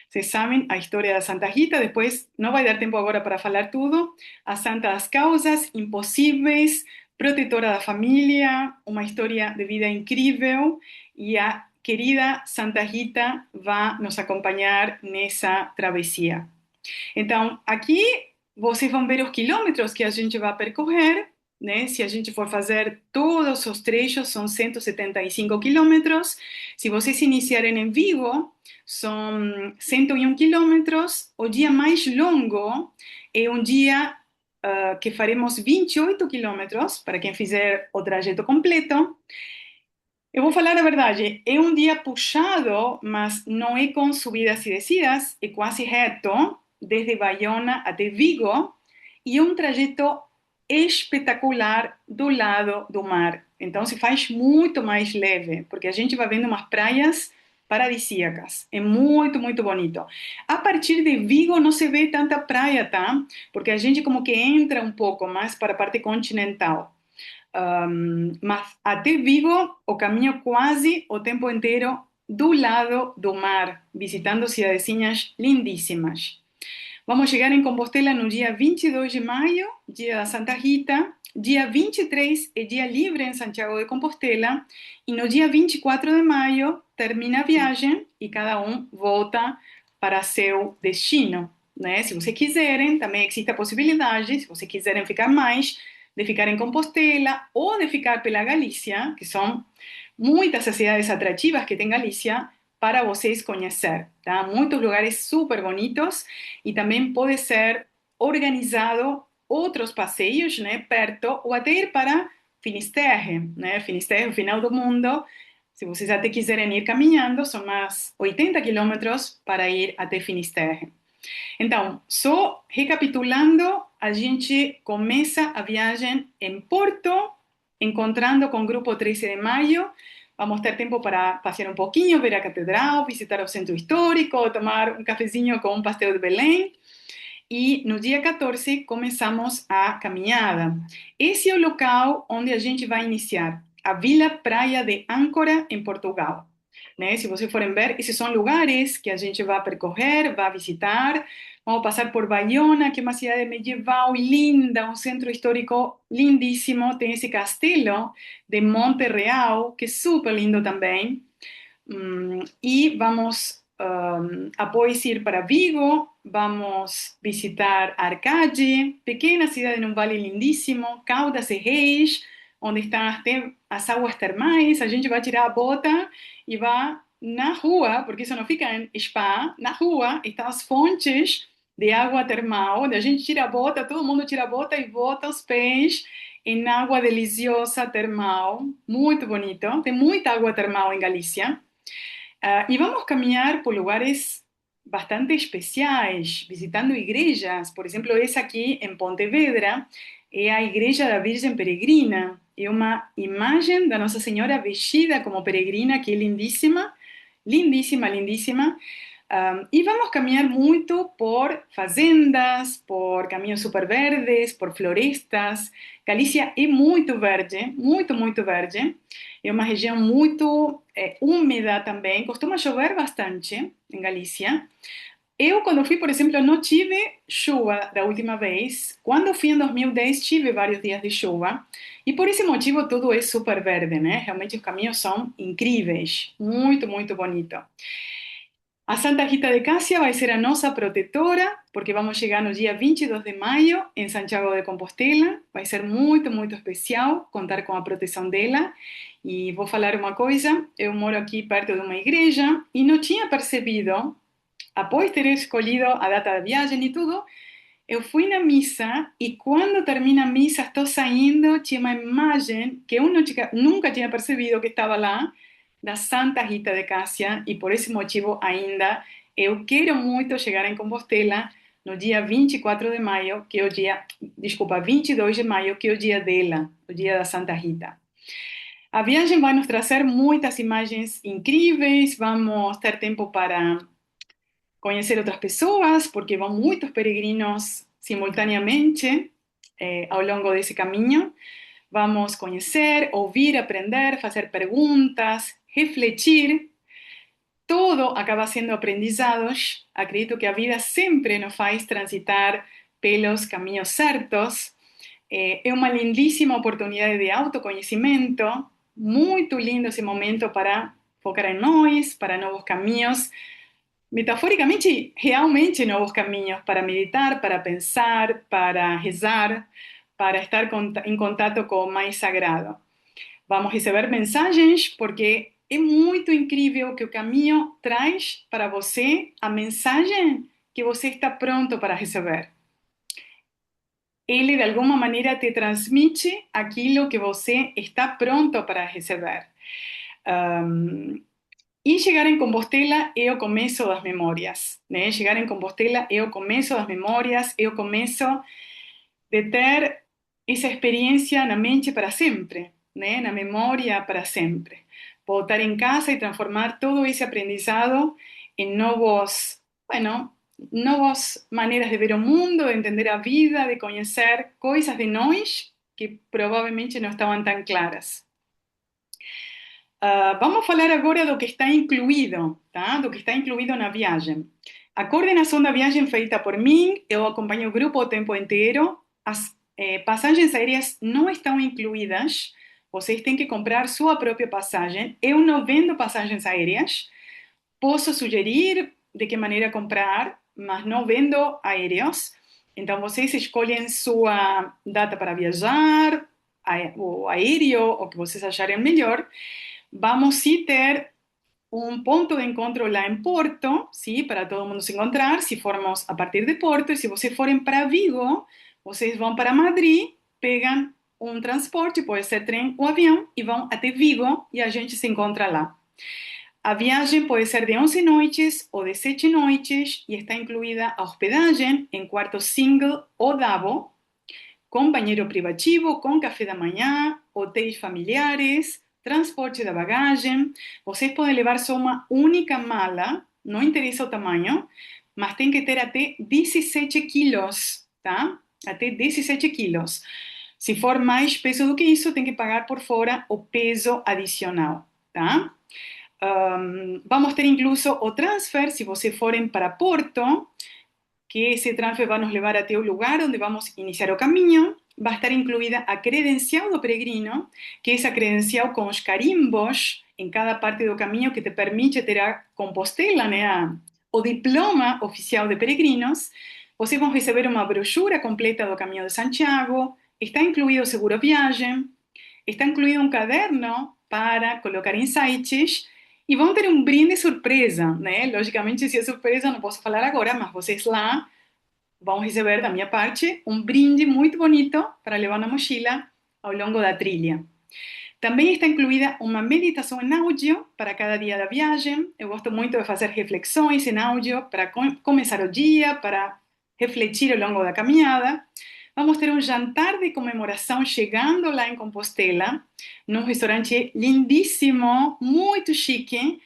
Vocês sabem a história da Santa Rita, depois não vai dar tempo agora para falar tudo. A Santa das Causas Impossíveis, protetora da família, uma história de vida incrível, e a querida Santa Rita vai nos acompanhar nessa travessia. Então, aqui vocês vão ver os quilômetros que a gente vai percorrer, né? Se a gente for fazer todos os trechos, são 175 quilômetros. Se vocês iniciarem em Vigo, são 101 quilômetros. O dia mais longo é um dia que faremos 28 quilômetros, para quem fizer o trajeto completo. Eu vou falar a verdade, é um dia puxado, mas não é com subidas e descidas, é quase reto, desde Bayona até Vigo, e é um trajeto espetacular do lado do mar. Então se faz muito mais leve, porque a gente vai vendo umas praias paradisíacas. É muito, muito bonito. A partir de Vigo não se vê tanta praia, tá? Porque a gente como que entra um pouco mais para a parte continental. Mas até Vigo, o caminho quase o tempo inteiro do lado do mar, visitando cidadezinhas lindíssimas. Vamos chegar em Compostela no dia 22 de maio, dia da Santa Rita. Dia 23 é dia livre em Santiago de Compostela. E no dia 24 de maio termina a viagem e cada um volta para seu destino. Né? Se vocês quiserem, também existe a possibilidade, se vocês quiserem ficar mais, de ficar em Compostela ou de ficar pela Galícia, que são muitas as cidades atrativas que tem Galícia para vocês conhecer, tá? Muitos lugares super bonitos e também pode ser organizado outros passeios, né, perto ou até ir para Finisterre, né? Finisterre é o final do mundo. Se vocês até quiserem ir caminhando, são mais 80 quilômetros para ir até Finisterre. Então, só recapitulando, a gente começa a viagem em Porto, encontrando com o grupo 13 de maio. Vamos ter tempo para passear um pouquinho, ver a catedral, visitar o centro histórico, tomar um cafezinho com um pastel de Belém. E no dia 14 começamos a caminhada. Esse é o local onde a gente vai iniciar, a Vila Praia de Âncora, em Portugal. Né? Se vocês forem ver, esses são lugares que a gente vai percorrer, vai visitar. Vamos passar por Bayona, que é uma cidade medieval linda, um centro histórico lindíssimo. Tem esse castelo de Monte Real, que é super lindo também. Y vamos após ir para Vigo, vamos visitar Arcade, pequena cidade num vale lindíssimo, Caldas e Reis, onde estão até as águas termais. A gente vai tirar a bota e vai na rua, porque isso não fica em spa, na rua estão as fontes de água termal, onde a gente tira a bota, todo mundo tira a bota e bota os pés em água deliciosa termal, muito bonito. Tem muita água termal em Galícia. Y vamos a caminar por lugares bastante especiais, visitando igrejas. Por exemplo, essa aqui em Pontevedra é a Igreja da Virgem Peregrina. É uma imagem da Nossa Senhora vestida como peregrina, que é lindíssima, lindíssima, lindíssima. Y vamos a caminar muito por fazendas, por caminhos super verdes, por florestas. Galícia é muito verde, muito, muito verde. É uma região muito úmida também. Costuma chover bastante em Galícia. Eu, quando fui, por exemplo, não tive chuva da última vez. Quando fui em 2010, tive vários dias de chuva. E por esse motivo, tudo é super verde, né? Realmente os caminhos são incríveis. Muito, muito bonito. A Santa Rita de Cássia vai ser a nossa protetora, porque vamos chegar no dia 22 de maio em Santiago de Compostela. Vai ser muito, muito especial contar com a proteção dela. E vou falar uma coisa: eu moro aqui perto de uma igreja e não tinha percebido, após ter escolhido a data da viagem e tudo, eu fui na missa e quando termina a missa, estou saindo, tinha uma imagem que eu nunca tinha percebido que estava lá, da Santa Rita de Cássia, e por esse motivo ainda eu quero muito chegar em Compostela no dia 24 de maio, que é o dia, desculpa, 22 de maio, que é o dia dela, o dia da Santa Rita. A viagem vai nos trazer muitas imagens incríveis, vamos ter tempo para conhecer outras pessoas, porque vão muitos peregrinos simultaneamente ao longo desse caminho. Vamos conhecer, ouvir, aprender, fazer perguntas, refletir. Todo acaba sendo aprendizados. Acredito que a vida sempre nos faz transitar pelos caminhos certos. É uma lindíssima oportunidade de autoconhecimento. Muito lindo esse momento para focar em nós, para novos caminhos. Metaforicamente, realmente novos caminhos para meditar, para pensar, para rezar, para estar em contato com o mais sagrado. Vamos receber mensagens porque é muito incrível que o caminho traz para você a mensagem que você está pronto para receber. Ele, de alguma maneira, te transmite aquilo que você está pronto para receber. Um, E chegar em Compostela é o começo das memórias, né? Chegar em Compostela é o começo das memórias, é o começo de ter essa experiência na mente para sempre, né? Na memória para sempre. Voltar em casa e transformar todo esse aprendizado em novos, bueno, novas maneiras de ver o mundo, de entender a vida, de conhecer coisas de nós que provavelmente não estavam tão claras. Vamos falar agora do que está incluído, tá? Do que está incluído na viagem. A coordenação da viagem feita por mim, eu acompanho o grupo o tempo inteiro. As passagens aéreas não estão incluídas. Vocês têm que comprar sua própria passagem. Eu não vendo passagens aéreas. Posso sugerir de que maneira comprar, mas não vendo aéreos. Então, vocês escolhem sua data para viajar, o aéreo, o que vocês acharem melhor. Vamos sí ter un ponto de encontro lá em Porto, ¿sí? Para todo mundo se encontrar, se formos a partir de Porto, e se vocês forem para Vigo, vocês vão para Madrid, pegam um transporte, pode ser trem ou avião, e vão até Vigo e a gente se encontra lá. A viagem pode ser de 11 noites ou de 7 noites e está incluída a hospedagem em quarto single ou double, com banheiro privativo, com café da manhã, hotéis familiares, transporte da bagagem. Vocês podem levar só uma única mala, não interessa o tamanho, mas tem que ter até 17 quilos, tá? Até 17 quilos. Se for mais peso do que isso, tem que pagar por fora o peso adicional, tá? Vamos ter incluso o transfer, se vocês forem para Porto, que esse transfer vai nos levar até o lugar onde vamos iniciar o caminho. Vai estar incluída a credencial do peregrino, que é essa credencial com os carimbos em cada parte do caminho que te permite ter a Compostela, né, o diploma oficial de peregrinos. Vocês vão receber uma brochura completa do Caminho de Santiago, está incluído o seguro viagem, está incluído um caderno para colocar insights e vão ter um brinde surpresa, né? Logicamente, se é surpresa, não posso falar agora, mas vocês lá vão receber da minha parte um brinde muito bonito para levar na mochila ao longo da trilha. Também está incluída uma meditação em áudio para cada dia da viagem. Eu gosto muito de fazer reflexões em áudio para começar o dia, para refletir ao longo da caminhada. Vamos ter um jantar de comemoração chegando lá em Compostela, num restaurante lindíssimo, muito chique,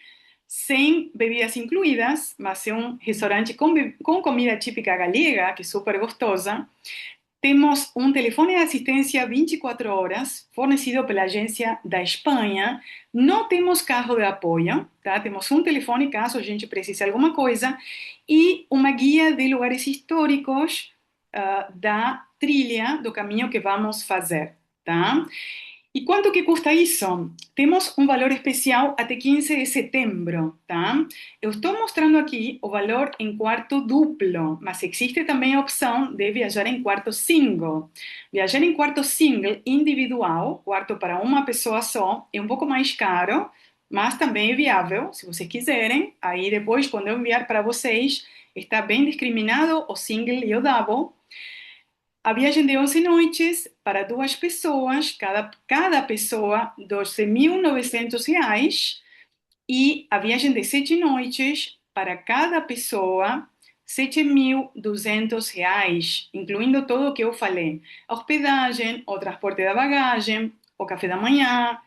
sem bebidas incluídas, mas é um restaurante com comida típica galega, que é super gostosa. Temos um telefone de assistência 24 horas, fornecido pela agência da Espanha. Não temos carro de apoio, tá? Temos um telefone caso a gente precise de alguma coisa e uma guia de lugares históricos da trilha do caminho que vamos fazer, tá? E quanto que custa isso? Temos um valor especial até 15 de setembro, tá? Eu estou mostrando aqui o valor em quarto duplo, mas existe também a opção de viajar em quarto single. Viajar em quarto single individual, quarto para uma pessoa só, é um pouco mais caro, mas também é viável, se vocês quiserem. Aí depois, quando eu enviar para vocês, está bem discriminado o single e o double. A viagem de 11 noites para duas pessoas, cada pessoa R$ 12.900 e a viagem de 7 noites para cada pessoa R$ 7.200, incluindo tudo o que eu falei. A hospedagem, o transporte da bagagem, o café da manhã,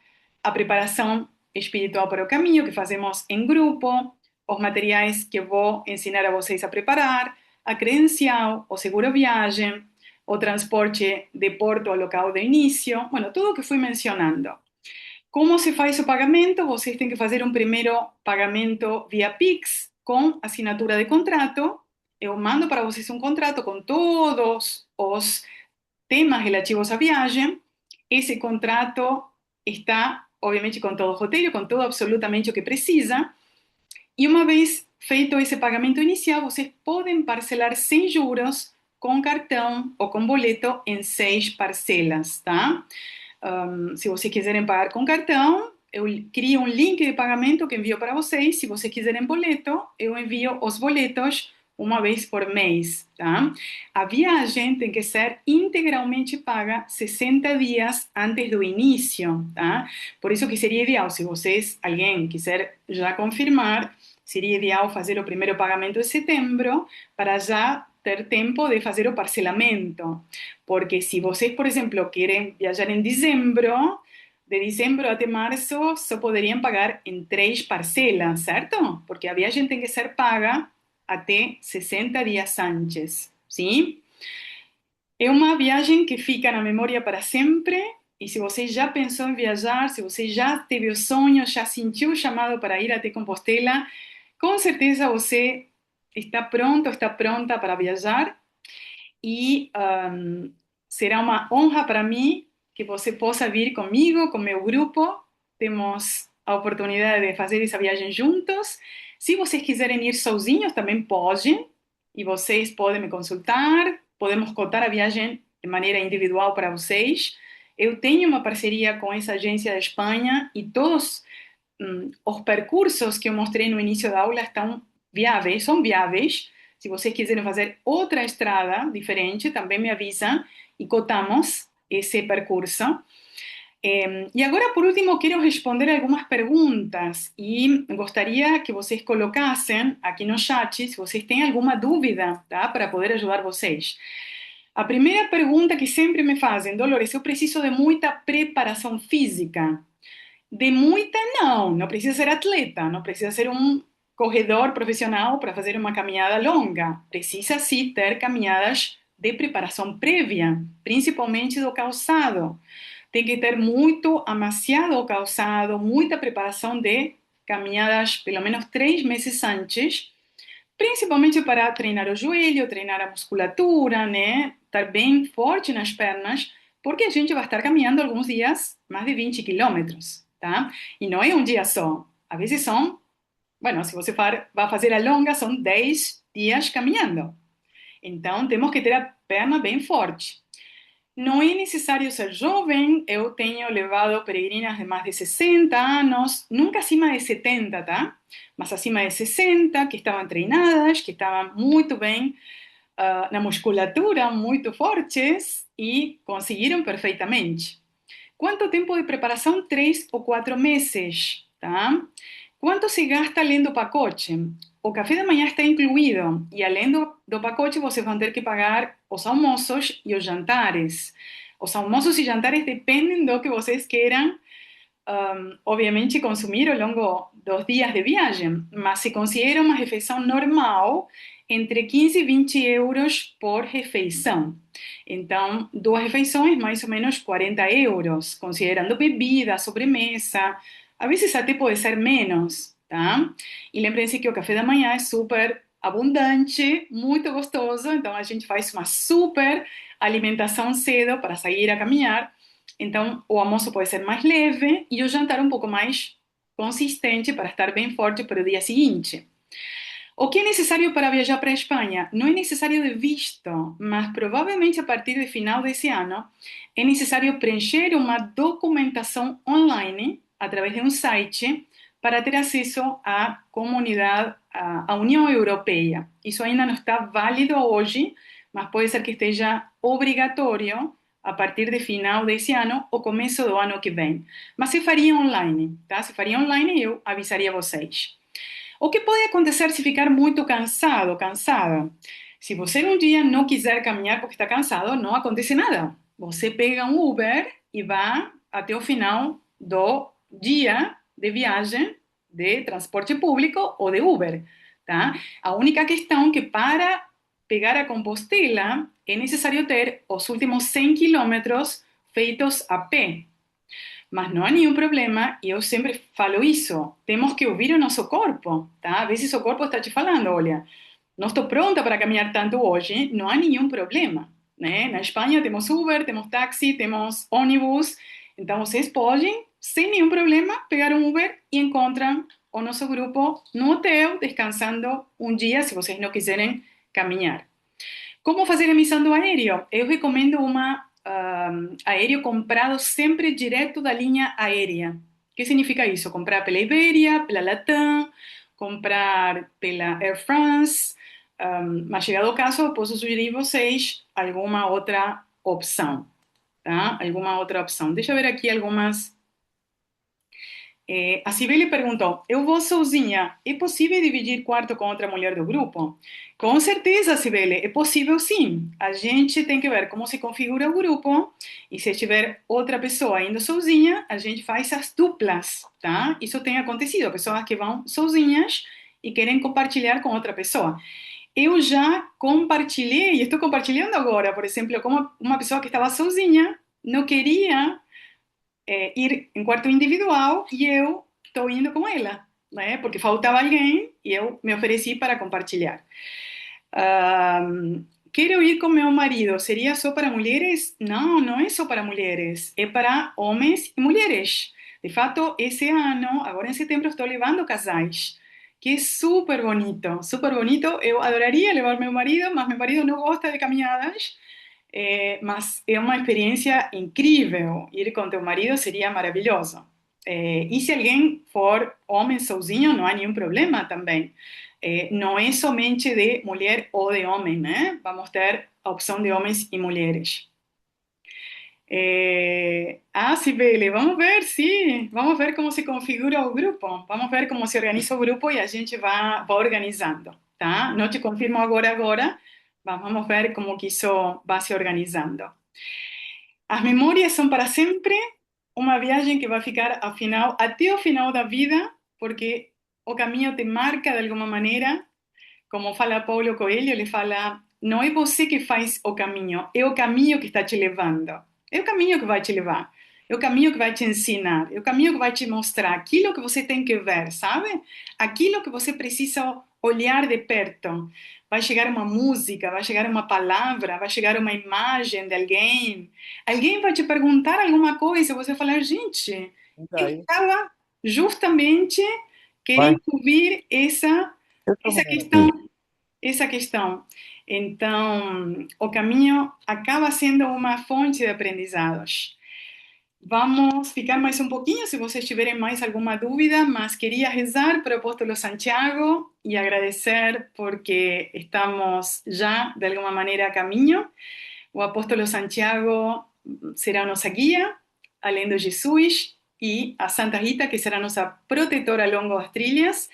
a preparação espiritual para o caminho que fazemos em grupo, os materiais que eu vou ensinar a vocês a preparar, a credencial, o seguro viagem, o transporte de porto ao local de início, bueno, tudo o que fui mencionando. Como se faz o pagamento? Vocês têm que fazer um primeiro pagamento via Pix com assinatura de contrato. Eu mando para vocês um contrato com todos os temas relativos à viagem. Esse contrato está, obviamente, com todo o roteiro, com tudo absolutamente o que precisa. E uma vez feito esse pagamento inicial, vocês podem parcelar sem juros com cartão ou com boleto em 6 parcelas, tá? Se vocês quiserem pagar com cartão, eu crio um link de pagamento que envio para vocês. Se vocês quiserem boleto, eu envio os boletos uma vez por mês, tá? A viagem tem que ser integralmente paga 60 dias antes do início, tá? Por isso que seria ideal, se vocês, alguém quiser já confirmar, seria ideal fazer o primeiro pagamento em setembro para já ter tempo de fazer o parcelamento. Porque se vocês, por exemplo, querem viajar em dezembro, de dezembro até março, só poderiam pagar em 3 parcelas, certo? Porque a viagem tem que ser paga até 60 dias antes, sim? É uma viagem que fica na memória para sempre. E se você já pensou em viajar, se você já teve o sonho, já sentiu o chamado para ir até Compostela, com certeza você está pronto, está pronta para viajar. E será uma honra para mim que você possa vir comigo, com meu grupo. Temos a oportunidade de fazer essa viagem juntos. Se vocês quiserem ir sozinhos, também podem. E vocês podem me consultar. Podemos cotar a viagem de maneira individual para vocês. Eu tenho uma parceria com essa agência da Espanha e todos os percursos que eu mostrei no início da aula estão viáveis, são viáveis. Se vocês quiserem fazer outra estrada diferente, também me avisam e cotamos esse percurso. E agora, por último, quero responder algumas perguntas e gostaria que vocês colocassem aqui no chat se vocês têm alguma dúvida, tá? Para poder ajudar vocês. A primeira pergunta que sempre me fazem: Dolores, eu preciso de muita preparação física. De muita, não. Não precisa ser atleta, não precisa ser um corredor profissional para fazer uma caminhada longa. Precisa sim ter caminhadas de preparação prévia, principalmente do calçado. Tem que ter muito amaciado o calçado, muita preparação de caminhadas pelo menos 3 meses antes, principalmente para treinar o joelho, treinar a musculatura, né? Estar bem forte nas pernas, porque a gente vai estar caminhando alguns dias mais de 20 quilômetros, tá? E não é um dia só. Às vezes são, bueno, se você vai fazer a longa, são 10 dias caminhando. Então, temos que ter a perna bem forte. Não é necessário ser jovem, eu tenho levado peregrinas de mais de 60 anos, nunca acima de 70, tá? Mas acima de 60, que estavam treinadas, que estavam muito bem na musculatura, muito fortes e conseguiram perfeitamente. Quanto tempo de preparação? 3 ou 4 meses, tá? Quanto se gasta além do pacote? O café da manhã está incluído e além do pacote vocês vão ter que pagar os almoços e os jantares. Os almoços e jantares dependem do que vocês queiram, obviamente, consumir ao longo dos dias de viagem, mas se considera uma refeição normal, entre 15 e 20 euros por refeição. Então, 2 refeições, mais ou menos 40 euros, considerando bebida, sobremesa, a vezes até pode ser menos, tá? E lembrem-se que o café da manhã é super abundante, muito gostoso, então a gente faz uma super alimentação cedo para sair a caminhar. Então, o almoço pode ser mais leve e o jantar um pouco mais consistente para estar bem forte para o dia seguinte. O que é necessário para viajar para a Espanha? Não é necessário de visto, mas provavelmente a partir do final desse ano é necessário preencher uma documentação online através de um site para ter acesso à comunidade, à União Europeia. Isso ainda não está válido hoje, mas pode ser que esteja obrigatório a partir do final desse ano ou começo do ano que vem. Mas se faria online, tá? Se faria online, eu avisaria vocês. O que pode acontecer se ficar muito cansado, cansada? Se você um dia não quiser caminhar porque está cansado, não acontece nada. Você pega um Uber e vai até o final do dia de viagem de transporte público ou de Uber, tá? A única questão é que para pegar a Compostela é necessário ter os últimos 100 quilômetros feitos a pé. Mas não há nenhum problema, e eu sempre falo isso, temos que ouvir o nosso corpo, tá? Às vezes o corpo está te falando, olha, não estou pronta para caminhar tanto hoje, não há nenhum problema, né? Na Espanha temos Uber, temos táxi, temos ônibus, então vocês podem, sem nenhum problema, pegar um Uber e encontram o nosso grupo no hotel, descansando um dia, se vocês não quiserem caminhar. Como fazer emissão aéreo? Eu recomendo aéreo comprado sempre direto da linha aérea. O que significa isso? Comprar pela Iberia, pela Latam, comprar pela Air France. Mas chegado o caso, eu posso sugerir vocês alguma outra opção, tá? Alguma outra opção. Deixa eu ver aqui algumas. A Cibele perguntou: eu vou sozinha, é possível dividir quarto com outra mulher do grupo? Com certeza, Cibele, é possível sim. A gente tem que ver como se configura o grupo e se tiver outra pessoa indo sozinha, a gente faz as duplas, tá? Isso tem acontecido, pessoas que vão sozinhas e querem compartilhar com outra pessoa. Eu já compartilhei, e estou compartilhando agora, por exemplo, com uma pessoa que estava sozinha, não queria ir em quarto individual e eu estou indo com ela, né? Porque faltava alguém e eu me ofereci para compartilhar. Quero ir com meu marido, seria só para mulheres? Não, não é só para mulheres, é para homens e mulheres. De fato, esse ano, agora em setembro, estou levando casais, que é super bonito, super bonito. Eu adoraria levar meu marido, mas meu marido não gosta de caminhadas. Mas é uma experiência incrível. Ir com teu marido seria maravilhoso. E se alguém for homem sozinho, não há nenhum problema também. Não é somente de mulher ou de homem, né? Vamos ter a opção de homens e mulheres. Sibeli, vamos ver, sim. Vamos ver como se configura o grupo. Vamos ver como se organiza o grupo e a gente vai organizando, tá? Não te confirmo agora, mas vamos ver como que isso vai se organizando. As memórias são para sempre uma viagem que vai ficar até o final da vida, porque o caminho te marca de alguma maneira. Como fala Paulo Coelho, ele fala: não é você que faz o caminho, é o caminho que está te levando. É o caminho que vai te levar. É o caminho que vai te ensinar. É o caminho que vai te mostrar aquilo que você tem que ver, sabe? Aquilo que você precisa olhar de perto. Vai chegar uma música, vai chegar uma palavra, vai chegar uma imagem de alguém. Alguém vai te perguntar alguma coisa, você vai falar: gente, eu Daí, estava justamente vai. querendo ouvir Eu tô essa arrumando aqui. questão, essa questão. Então, o caminho acaba sendo uma fonte de aprendizados. Vamos ficar mais um pouquinho se vocês tiverem mais alguma dúvida, mas queria rezar para o apóstolo Santiago e agradecer porque estamos já, de alguma maneira, a caminho. O apóstolo Santiago será nossa guia, além de Jesus, e a Santa Rita, que será nossa protetora ao longo das trilhas.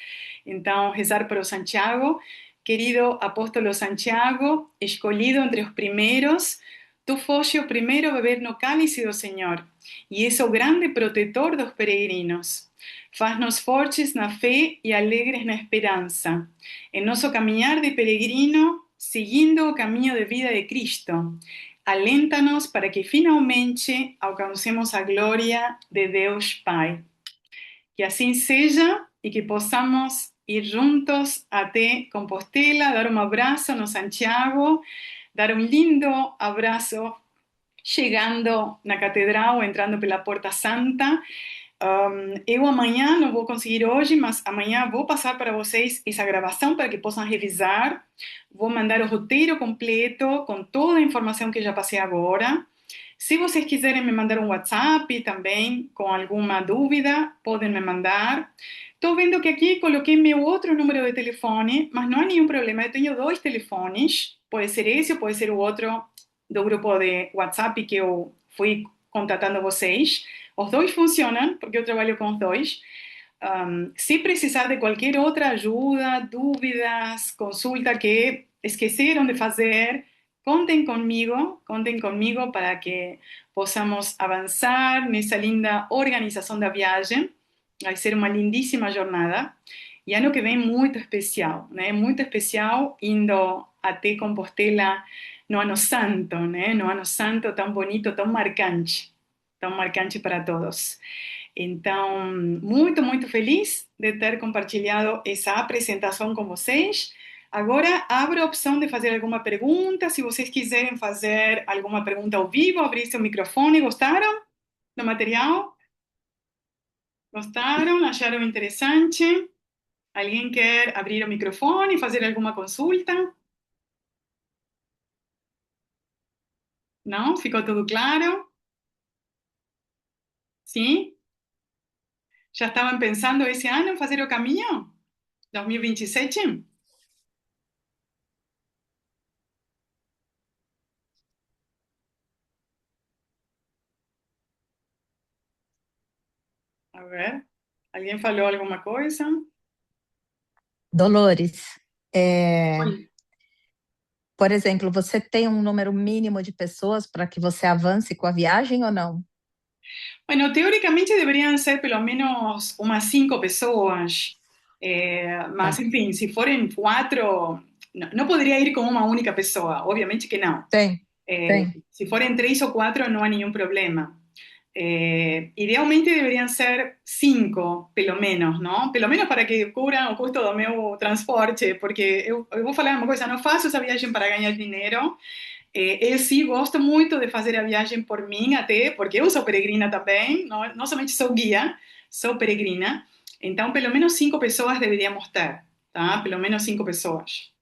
Então, rezar para o Santiago. Querido apóstolo Santiago, escolhido entre os primeiros, tu foste o primeiro a beber no cálice do Senhor, e és o grande protetor dos peregrinos. Faz-nos fortes na fé e alegres na esperança, em nosso caminhar de peregrino, seguindo o caminho de vida de Cristo. Alenta-nos para que finalmente alcancemos a glória de Deus Pai. Que assim seja e que possamos ir juntos até Compostela, dar um abraço no Santiago, dar um lindo abraço chegando na catedral, entrando pela Porta Santa. Eu amanhã, não vou conseguir hoje, mas amanhã vou passar para vocês essa gravação para que possam revisar. Vou mandar o roteiro completo com toda a informação que já passei agora. Se vocês quiserem me mandar um WhatsApp também com alguma dúvida, podem me mandar. Estou vendo que aqui coloquei meu outro número de telefone, mas não há nenhum problema. Eu tenho dois telefones. Pode ser esse ou pode ser o outro do grupo de WhatsApp que eu fui contatando vocês. Os dois funcionam, porque eu trabalho com os dois. Se precisar de qualquer outra ajuda, dúvidas, consulta que esqueceram de fazer, contem comigo para que possamos avançar nessa linda organização da viagem. Vai ser uma lindíssima jornada. E ano que vem muito especial, né? Muito especial indo até Compostela no Ano Santo, né? No Ano Santo tão bonito, tão marcante para todos. Então, muito, muito feliz de ter compartilhado essa apresentação com vocês. Agora, abro a opção de fazer alguma pergunta. Se vocês quiserem fazer alguma pergunta ao vivo, abrir seu microfone. Gostaram do material? Gostaram? Acharam interessante? Alguém quer abrir o microfone e fazer alguma consulta? Não? Ficou tudo claro? Sim? Já estavam pensando esse ano em fazer o caminho? 2027? A ver. Alguém falou alguma coisa? Dolores, é, Oi. por exemplo, você tem um número mínimo de pessoas para que você avance com a viagem ou não? Bueno, teóricamente deberían ser pelo menos umas 5 pessoas, mas Tá, enfim, se forem quatro, não poderia ir com uma única pessoa, obviamente que não. tem, tem. Se forem três ou quatro, não há nenhum problema. Idealmente deveriam ser 5, pelo menos, não? Pelo menos para que cubram o custo do meu transporte, porque eu vou falar uma coisa, não faço essa viagem para ganhar dinheiro. Eu sim gosto muito de fazer a viagem por mim, até porque eu sou peregrina também, não somente sou guia, sou peregrina. Então, pelo menos 5 pessoas deveríamos ter, tá? Pelo menos 5 pessoas.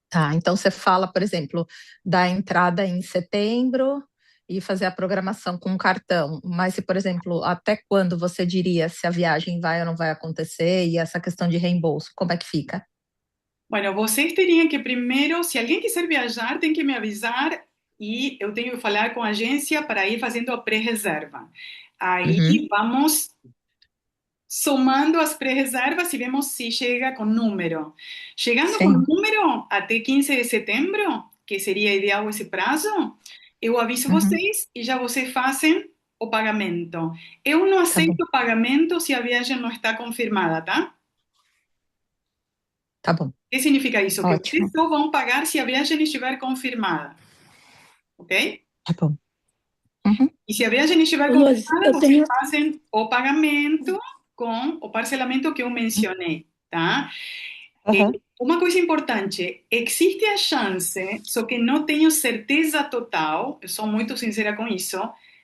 Tá, então você fala, por exemplo, da entrada em setembro e fazer a programação com cartão. Mas se, por exemplo, até quando você diria se a viagem vai ou não vai acontecer e essa questão de reembolso, como é que fica? Bueno, vocês teriam que primeiro, se alguém quiser viajar, tem que me avisar e eu tenho que falar com a agência para ir fazendo a pré-reserva. Aí Uhum, vamos somando as pré-reservas e vemos se chega com número. Chegando com sim. número até 15 de setembro, que seria ideal esse prazo, eu aviso Uhum, vocês e já vocês fazem o pagamento. Eu não tá bom, aceito pagamento se a viagem não está confirmada, tá? tá bom, O que significa isso? Que vocês ótimo, só vão pagar se a viagem estiver confirmada, ok? tá bom. Uhum, E se a viagem estiver Dolores, confirmada, eu vocês tenho. fazem o pagamento com o parcelamento que eu mencionei, tá? aham, Uma coisa importante, existe a chance, só que não tenho certeza total, eu sou muito sincera com isso,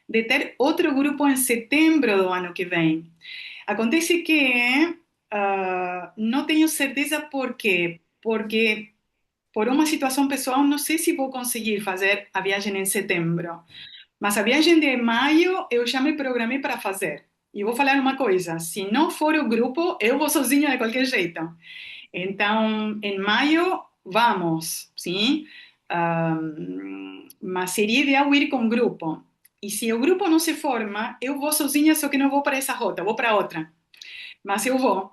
de ter outro grupo em setembro do ano que vem. Acontece que não tenho certeza por quê, porque por uma situação pessoal não sei se vou conseguir fazer a viagem em setembro, mas a viagem de maio eu já me programei para fazer. E vou falar uma coisa, se não for o grupo, eu vou sozinha de qualquer jeito. Então, em maio, vamos, sim? Mas seria ideal ir com grupo. E se o grupo não se forma, eu vou sozinha, só que não vou para essa rota, vou para outra. Mas eu vou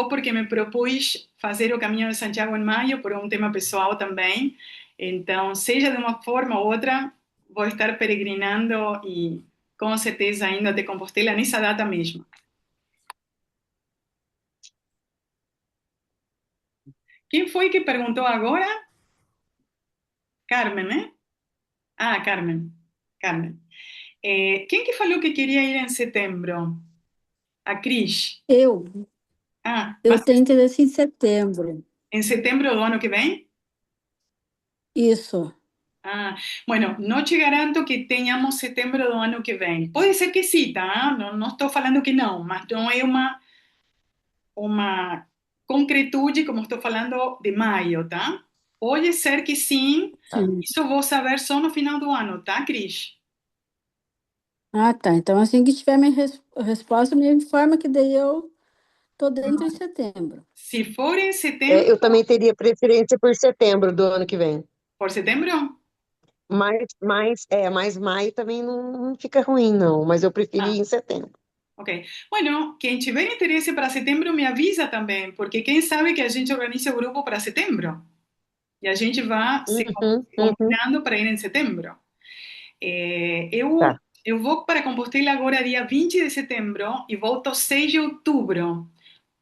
porque me propus fazer o caminho de Santiago em maio por um tema pessoal também. Então, seja de uma forma ou outra, vou estar peregrinando e com certeza indo até Compostela nessa data mesmo. Quem foi que perguntou agora? Carmen, né? Ah, Carmen. Carmen. Quem que falou que queria ir em setembro? A Cris. Eu, Ah, eu mas tenho interesse em setembro. em setembro do ano que vem? Isso. Ah, bueno, não te garanto que tenhamos setembro do ano que vem. Pode ser que sim, tá? Não, não estou falando que não, mas não é uma concretude como estou falando de maio, tá? Pode ser que sim, Sim. isso eu vou saber só no final do ano, tá, Cris? Ah, tá. Então, assim que tiver minha resposta, me informa que daí eu tô dentro em setembro. Se for em setembro, Eu também teria preferência por setembro do ano que vem. por setembro? Mas maio também não fica ruim, não. Mas eu preferi ir Ah, em setembro. ok. Bueno, quem tiver interesse para setembro me avisa também, porque quem sabe que a gente organiza o grupo para setembro e a gente vai se Uhum, uhum. combinando para ir em setembro. Eu, Tá. eu vou para Compostela agora dia 20 de setembro e volto 6 de outubro.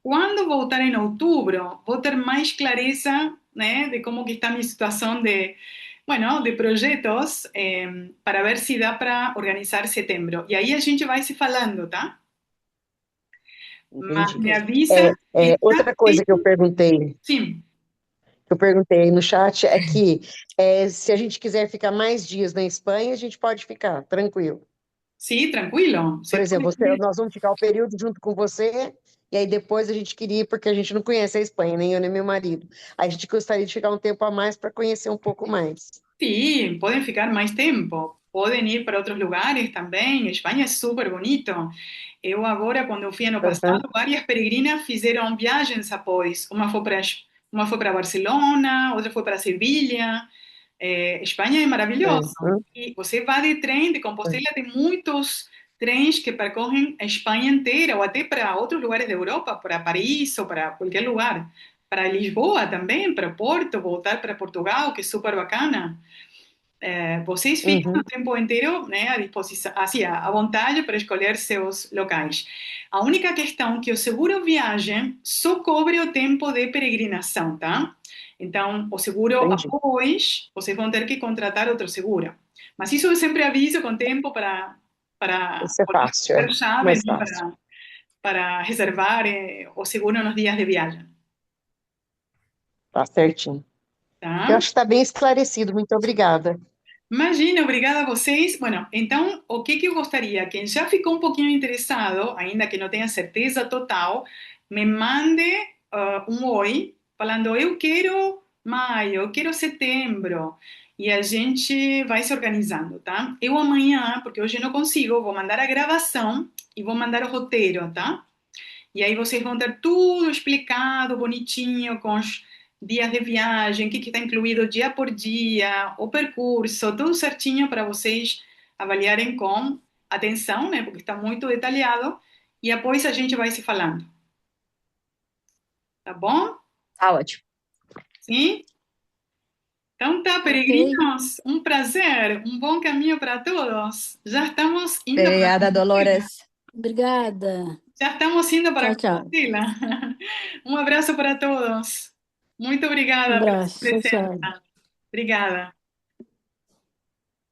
Quando voltar em outubro, vou ter mais clareza, né, de como que está a minha situação de, bueno, de projetos, para ver se dá para organizar setembro. E aí a gente vai se falando, tá? Mas Entendi. me avisa Outra coisa exatamente. Sim, que eu perguntei aí no chat é que se a gente quiser ficar mais dias na Espanha, a gente pode ficar, tranquilo. Sí, tranquilo. Por Se exemplo, puede ir. nós vamos ficar o período junto com você, e aí depois a gente queria ir, porque a gente não conhece a Espanha, nem eu nem meu marido. A gente gostaria de ficar um tempo a mais para conhecer um pouco mais. Sí, pueden ficar más tiempo. Pueden ir para outros lugares também. Espanha é super bonito. Eu agora, quando eu fui ano Aham, passado, várias peregrinas fizeram viagens após. Uma foi para Barcelona, outra foi para Sevilha. Espanha é maravilhoso. uhum, E você vai de trem, de Compostela, tem muitos trens que percorrem a Espanha inteira, ou até para outros lugares da Europa, para Paris ou para qualquer lugar. Para Lisboa também, para Porto, voltar para Portugal, que é super bacana. Vocês ficam o uhum, tempo inteiro, né, à disposição, assim, à vontade para escolher seus locais. A única questão é que o seguro viagem só cobre o tempo de peregrinação, tá? Então, o seguro entendi. após, vocês vão ter que contratar outro seguro. Mas isso eu sempre aviso com tempo para Isso é fácil, é ter chave, mais né, fácil. para reservar o seguro nos dias de viagem, Tá certinho. Eu tá? acho que está bem esclarecido. Muito obrigada. Imagina, obrigada a vocês. Bueno, então, o que que eu gostaria? Quem já ficou um pouquinho interessado, ainda que não tenha certeza total, me mande um oi, falando, eu quero maio, eu quero setembro, e a gente vai se organizando, tá? Eu amanhã, porque hoje eu não consigo, vou mandar a gravação e vou mandar o roteiro, tá? E aí vocês vão ter tudo explicado, bonitinho, com os dias de viagem, o que está incluído dia por dia, o percurso, tudo certinho para vocês avaliarem com atenção, né? Porque está muito detalhado. E depois a gente vai se falando, tá bom? Tá ótimo. Sim? Então tá, Ok. peregrinos, um prazer, um bom caminho para todos. Já estamos indo para Obrigada, Compostela. Dolores. Obrigada. Já estamos indo para Tchau, tchau. Compostela. Um abraço para todos. Muito Um obrigada pela sua abraço. Tchau, tchau. presença. Obrigada.